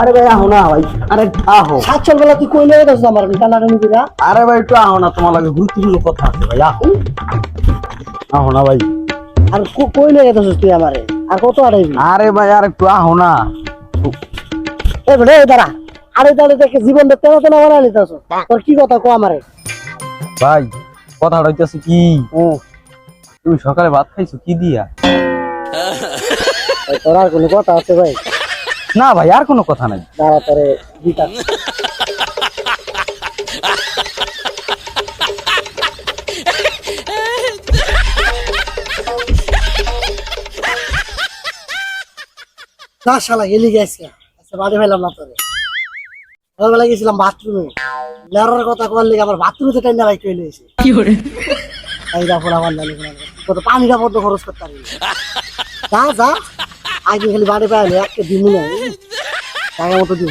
আরে ভাই আহো না ভাই, আরে একটু আহো। সাতচল বেলা তুই কই লয়ে গেছিস আমার টানাটানি দিরা? আরে ভাই একটু আহো না, তোমার লাগে গুরুত্বপূর্ণ কথা আছে ভাই, আহো। আহো না ভাই। আর কই লয়ে গেছিস তুই আমারে? আর কত আড়াইবি? আরে ভাই আর একটু আহো না। এই বলে এই দাঁড়া, আরে দাঁড়া দেখে জীবন দেখতে না তেনা বানাই নিতেছ। তোর কি কথা কো আমারে? ভাই কথাটা হইতেছে কি, তুমি সকালে ভাত খাইছো কি দিয়া? তোর আর কোনো কথা আছে ভাই? না ভাই আর কোনো কথা নাই। দাঁড়া তোরে দিতা। না শালা গেলি গেছে, আচ্ছা বাড়ি ফেলাম না তোরে। সকালবেলা গেছিলাম বাথরুমে, লেরার কথা কল লেগে আমার বাথরুমে টাইনা ভাই চলে এসে কি করে এই দেখো আমার নানি কত পানিটা বদ্ধ খরচ করতে পারি। যা যা আগে খালি বাড়ি পাইলে একটা দিন নাই টাকা মতো দিন